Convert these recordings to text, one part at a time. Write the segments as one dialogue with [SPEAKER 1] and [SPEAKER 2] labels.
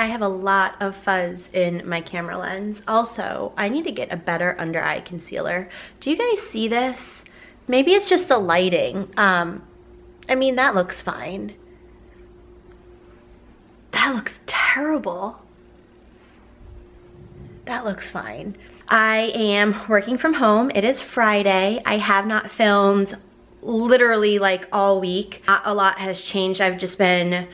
[SPEAKER 1] I have a lot of fuzz in my camera lens. Also, I need to get a better under eye concealer. Do you guys see this? Maybe it's just the lighting. I mean, that looks fine. That looks terrible. That looks fine. I am working from home. It is Friday. I have not filmed literally like all week. Not a lot has changed. I've just been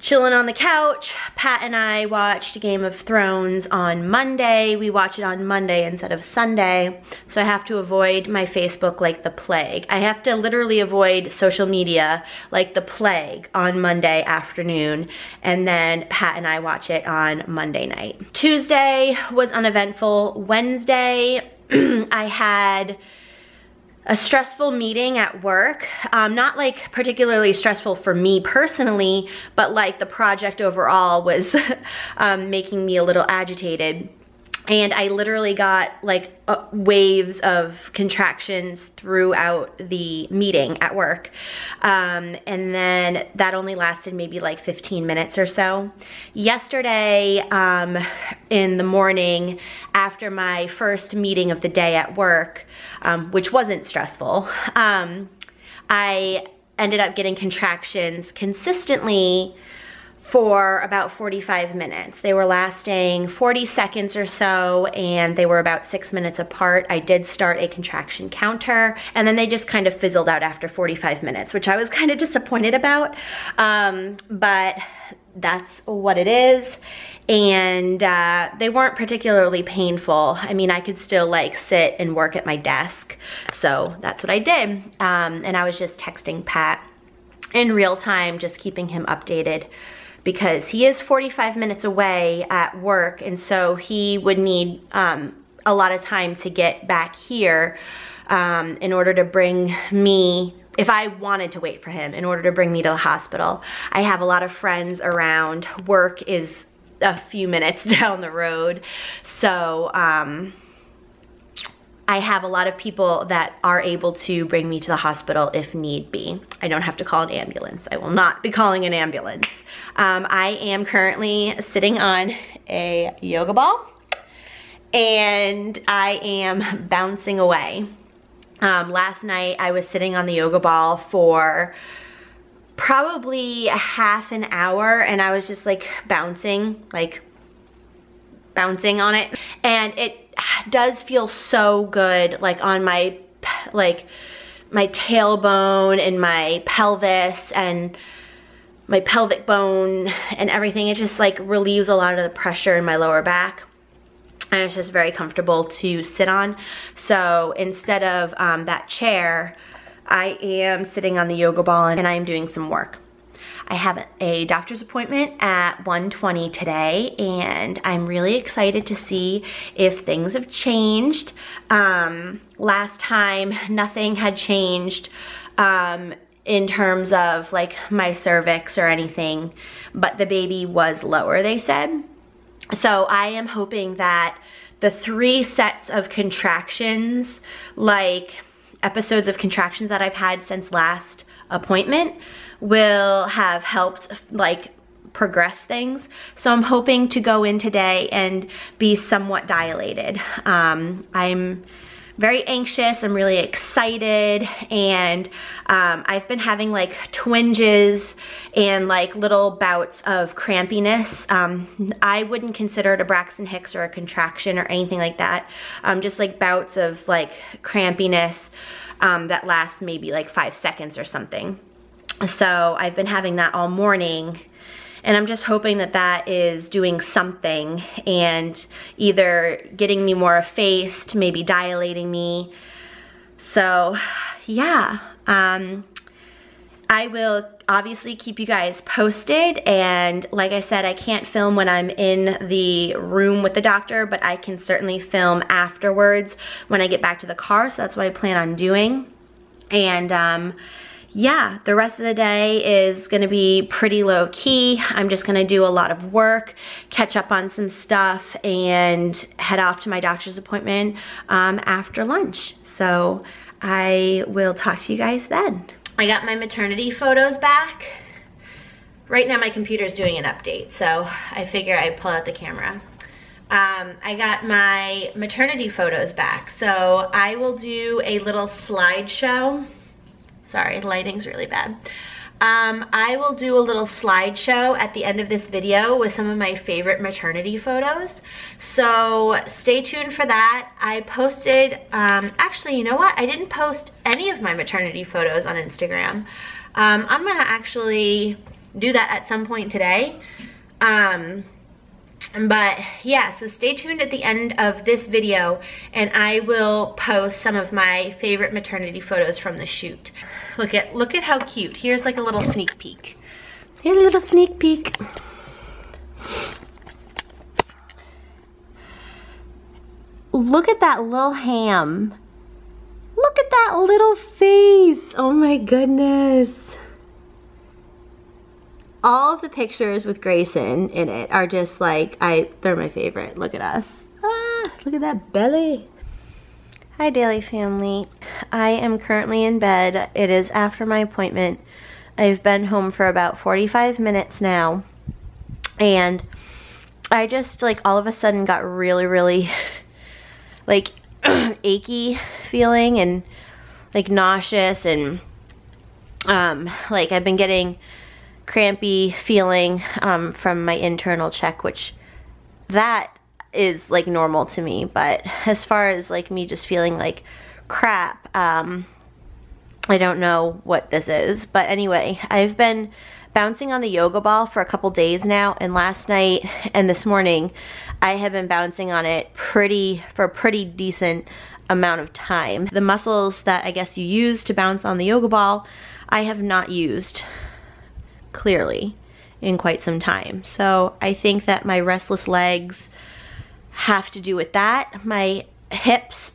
[SPEAKER 1] chilling on the couch. Pat and I watched Game of Thrones on Monday. We watch it on Monday instead of Sunday. So I have to avoid my Facebook like the plague. I have to literally avoid social media like the plague on Monday afternoon. And then Pat and I watch it on Monday night. Tuesday was uneventful. Wednesday, I had a stressful meeting at work. Not like particularly stressful for me personally, but like the project overall was making me a little agitated. And I literally got like waves of contractions throughout the meeting at work. And then that only lasted maybe like 15 minutes or so. Yesterday in the morning, after my first meeting of the day at work, which wasn't stressful, I ended up getting contractions consistently for about 45 minutes. They were lasting 40 seconds or so, and they were about 6 minutes apart. I did start a contraction counter, and then they just kind of fizzled out after 45 minutes, which I was kind of disappointed about, but that's what it is. And they weren't particularly painful. I mean, I could still like sit and work at my desk, so that's what I did. And I was just texting Pat in real time, just keeping him updated, because he is 45 minutes away at work, and so he would need a lot of time to get back here in order to bring me, if I wanted to wait for him, in order to bring me to the hospital. I have a lot of friends around. Work is a few minutes down the road, so I have a lot of people that are able to bring me to the hospital if need be. I don't have to call an ambulance. I will not be calling an ambulance. I am currently sitting on a yoga ball, and I am bouncing away. Last night I was sitting on the yoga ball for probably a half an hour, and I was just like bouncing on it, and it does feel so good, like on my tailbone and my pelvis and my pelvic bone and everything. It just like relieves a lot of the pressure in my lower back, and it's just very comfortable to sit on. So instead of that chair, I am sitting on the yoga ball, and I am doing some work. I have a doctor's appointment at 1:20 today, and I'm really excited to see if things have changed. Last time, nothing had changed in terms of like my cervix or anything, but the baby was lower, they said. So I am hoping that the 3 sets of contractions, like episodes of contractions that I've had since last appointment, will have helped like progress things. So I'm hoping to go in today and be somewhat dilated. I'm very anxious, I'm really excited, and I've been having like twinges and like little bouts of crampiness. I wouldn't consider it a Braxton Hicks or a contraction or anything like that. Just like bouts of like crampiness that last maybe like 5 seconds or something. So I've been having that all morning, and I'm just hoping that that is doing something and either getting me more effaced, maybe dilating me. So yeah, I will obviously keep you guys posted, and like I said, I can't film when I'm in the room with the doctor, but I can certainly film afterwards when I get back to the car, so that's what I plan on doing. And yeah, the rest of the day is gonna be pretty low key. I'm just gonna do a lot of work, catch up on some stuff, and head off to my doctor's appointment after lunch. So I will talk to you guys then. I got my maternity photos back right now my computer's doing an update, so I figure I'd pull out the camera. I got my maternity photos back, so I will do a little slideshow. Sorry, lighting's really bad. I will do a little slideshow at the end of this video with some of my favorite maternity photos. So stay tuned for that. I posted, actually, you know what? I didn't post any of my maternity photos on Instagram. I'm gonna actually do that at some point today. But yeah, so stay tuned at the end of this video and I will post some of my favorite maternity photos from the shoot. Look at how cute. Here's like a little sneak peek. Here's a little sneak peek. Look at that little ham. Look at that little face. Oh my goodness. All of the pictures with Grayson in it are just like, they're my favorite. Look at us. Ah, look at that belly. Hi Daily Family. I am currently in bed. It is after my appointment. I've been home for about 45 minutes now. And I just like all of a sudden got really like achy feeling and like nauseous and like I've been getting crampy feeling from my internal check, which that is like normal to me, but as far as like me just feeling like crap, I don't know what this is. But anyway, I've been bouncing on the yoga ball for a couple days now, and last night and this morning I have been bouncing on it for a pretty decent amount of time. The muscles that I guess you use to bounce on the yoga ball, I have not used clearly in quite some time. So I think that my restless legs have to do with that. My hips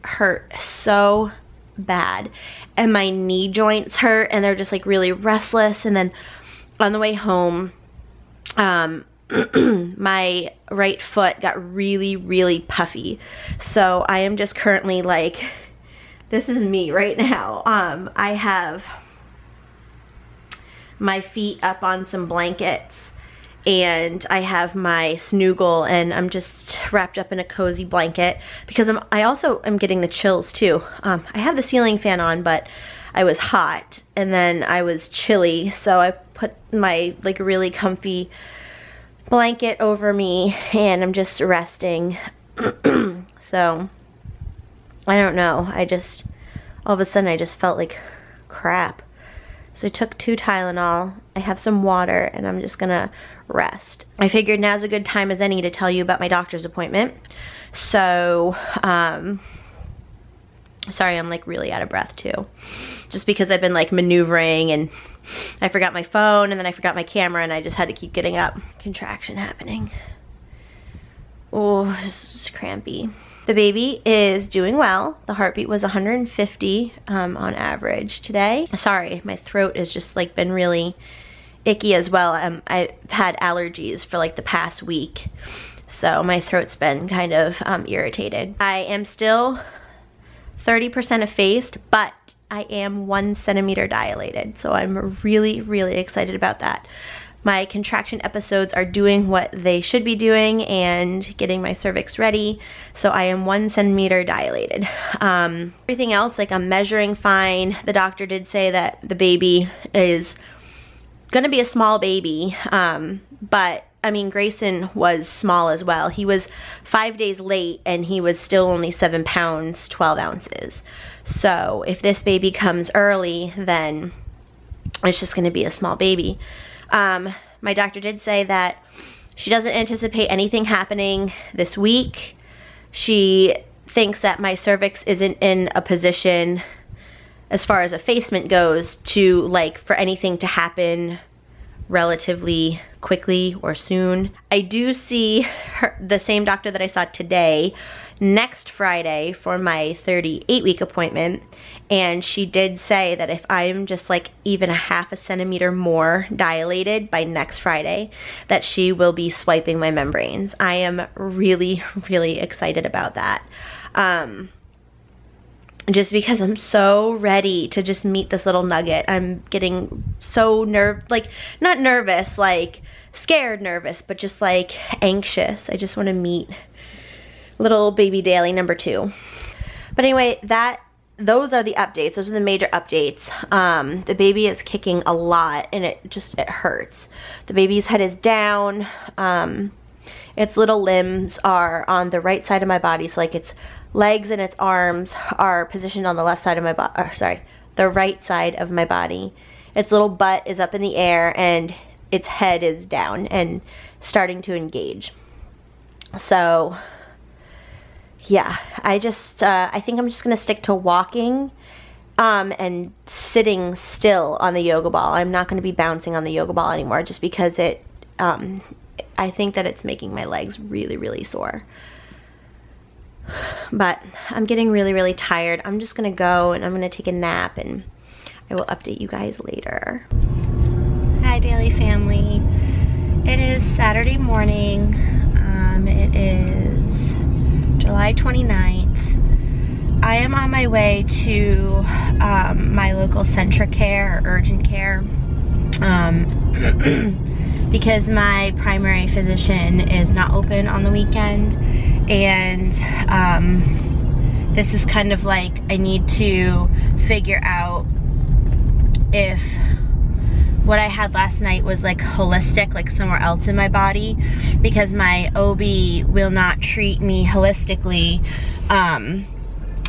[SPEAKER 1] hurt so bad and my knee joints hurt and they're just like really restless. And then on the way home, my right foot got really puffy. So I am just currently like, this is me right now. I have my feet up on some blankets and I have my snuggle and I'm just wrapped up in a cozy blanket because I also am getting the chills too. I have the ceiling fan on, but I was hot and then I was chilly, so I put my like really comfy blanket over me and I'm just resting. So I don't know, all of a sudden I just felt like crap. So I took 2 Tylenol, I have some water, and I'm just gonna rest. I figured now's a good time as any to tell you about my doctor's appointment. So, sorry, I'm like really out of breath too. Just because I've been like maneuvering and I forgot my phone and then I forgot my camera and I just had to keep getting up. Contraction happening. Oh, this is crampy. The baby is doing well. The heartbeat was 150 on average today. Sorry, my throat has just like been really icky as well. I've had allergies for like the past week, so my throat's been kind of irritated. I am still 30% effaced, but I am 1 centimeter dilated, so I'm really excited about that. My contraction episodes are doing what they should be doing and getting my cervix ready. So I am 1 centimeter dilated. Everything else, like I'm measuring fine. The doctor did say that the baby is gonna be a small baby, but I mean, Grayson was small as well. He was 5 days late and he was still only 7 pounds, 12 ounces. So if this baby comes early, then it's just gonna be a small baby. My doctor did say that she doesn't anticipate anything happening this week. She thinks that my cervix isn't in a position as far as effacement goes to like for anything to happen relatively quickly or soon. I do see the same doctor that I saw today next Friday for my 38-week appointment, and she did say that if I'm just like even a ½ centimeter more dilated by next Friday, that she will be swiping my membranes. I am really excited about that. just because I'm so ready to just meet this little nugget. I'm getting so not nervous, like scared nervous, but just like anxious. I just want to meet little baby Daly number 2. But anyway, those are the updates. Those are the major updates. The baby is kicking a lot and it hurts. The baby's head is down. Its little limbs are on the right side of my body, so like its legs and its arms are positioned on the left side of my body, the right side of my body. Its little butt is up in the air and its head is down and starting to engage. So yeah, I think I'm just gonna stick to walking and sitting still on the yoga ball. I'm not gonna be bouncing on the yoga ball anymore, just because I think that it's making my legs really, really sore. But I'm getting really, really tired. I'm just gonna go and I'm gonna take a nap, and I will update you guys later. Hi, Daily family. It is Saturday morning. It is July 29th. I am on my way to my local Centricare or urgent care because my primary physician is not open on the weekend, and this is kind of like I need to figure out if what I had last night was like holistic, like somewhere else in my body, because my OB will not treat me holistically.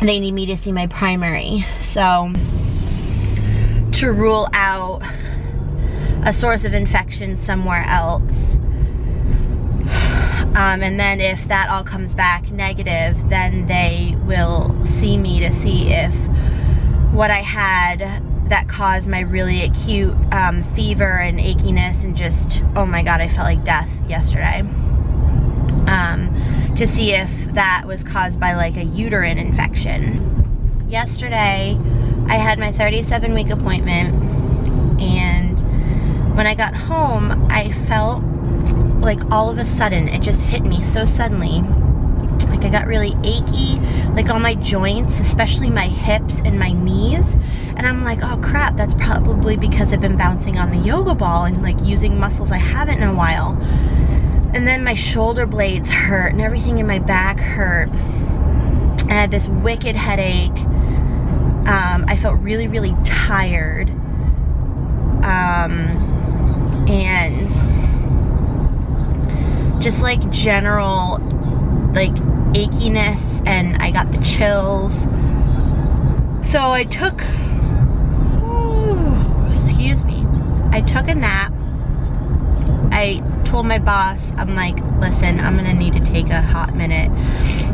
[SPEAKER 1] They need me to see my primary. So to rule out a source of infection somewhere else. And then if that all comes back negative, then they will see me to see if what I had that caused my really acute fever and achiness and just, oh my God, I felt like death yesterday. To see if that was caused by like a uterine infection. Yesterday, I had my 37-week appointment, and when I got home, I felt like all of a sudden, it just hit me so suddenly. Like I got really achy, like all my joints, especially my hips and my knees. And I'm like, oh crap, that's probably because I've been bouncing on the yoga ball and like using muscles I haven't in a while. And then my shoulder blades hurt and everything in my back hurt. I had this wicked headache. I felt really, really tired. And just like general like achiness, and I got the chills. So I took, excuse me, I took a nap. I told my boss, I'm like, listen, I'm gonna need to take a hot minute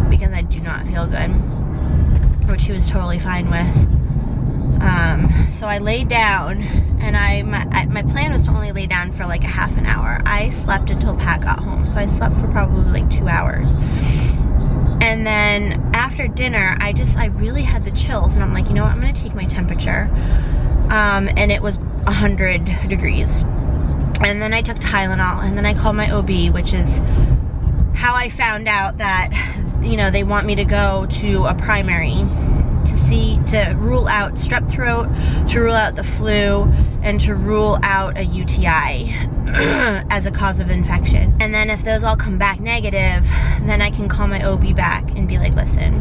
[SPEAKER 1] because I do not feel good, which he was totally fine with. So I laid down, and my plan was to only lay down for like a half an hour. I slept until Pat got home, so I slept for probably like 2 hours. And then after dinner, I really had the chills, and I'm like, you know what, I'm gonna take my temperature. And it was 100 degrees. And then I took Tylenol, and then I called my OB, which is how I found out that, you know, they want me to go to a primary to rule out strep throat, to rule out the flu, and to rule out a UTI as a cause of infection. And then if those all come back negative, then I can call my OB back and be like, listen,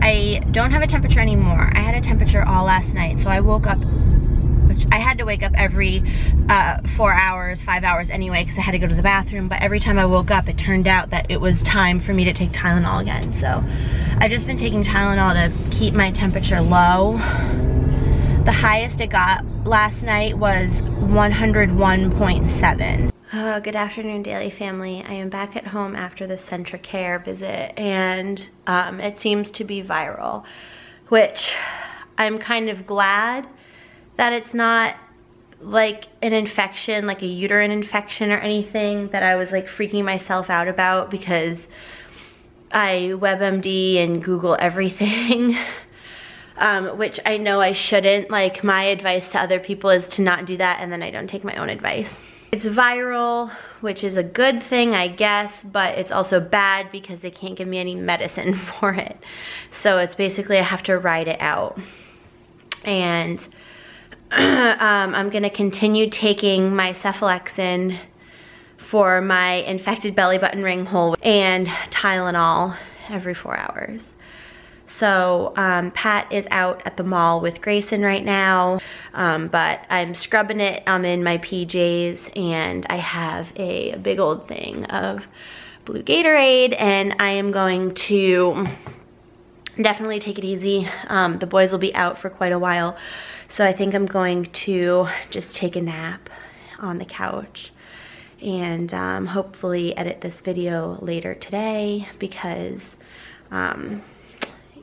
[SPEAKER 1] I don't have a temperature anymore. I had a temperature all last night, so I woke up, which I had to wake up every 4 hours, 5 hours anyway, because I had to go to the bathroom. But every time I woke up, it turned out that it was time for me to take Tylenol again. So I've just been taking Tylenol to keep my temperature low. The highest it got last night was 101.7. Good afternoon, Daily family. I am back at home after the Centricare visit, and it seems to be viral, which I'm kind of glad that it's not like an infection, like a uterine infection or anything that I was like freaking myself out about, because I WebMD and Google everything, which I know I shouldn't. Like, my advice to other people is to not do that, and then I don't take my own advice. It's viral, which is a good thing, I guess, but it's also bad because they can't give me any medicine for it. So it's basically I have to ride it out. And I'm gonna continue taking my cephalexin for my infected belly button ring hole and Tylenol every 4 hours. So Pat is out at the mall with Grayson right now, but I'm scrubbing it. I'm in my PJs and I have a big old thing of blue Gatorade, and I am going to definitely take it easy. The boys will be out for quite a while, so I think I'm going to just take a nap on the couch and hopefully edit this video later today because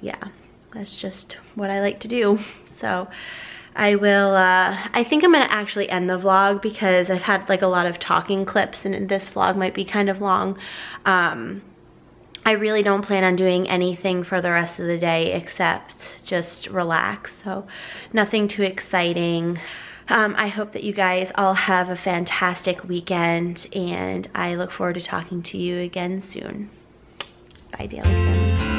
[SPEAKER 1] yeah, that's just what I like to do. So I will, I think I'm gonna actually end the vlog because I've had like a lot of talking clips and this vlog might be kind of long. I really don't plan on doing anything for the rest of the day except just relax, so nothing too exciting. I hope that you guys all have a fantastic weekend, and I look forward to talking to you again soon. Bye, Daily Family.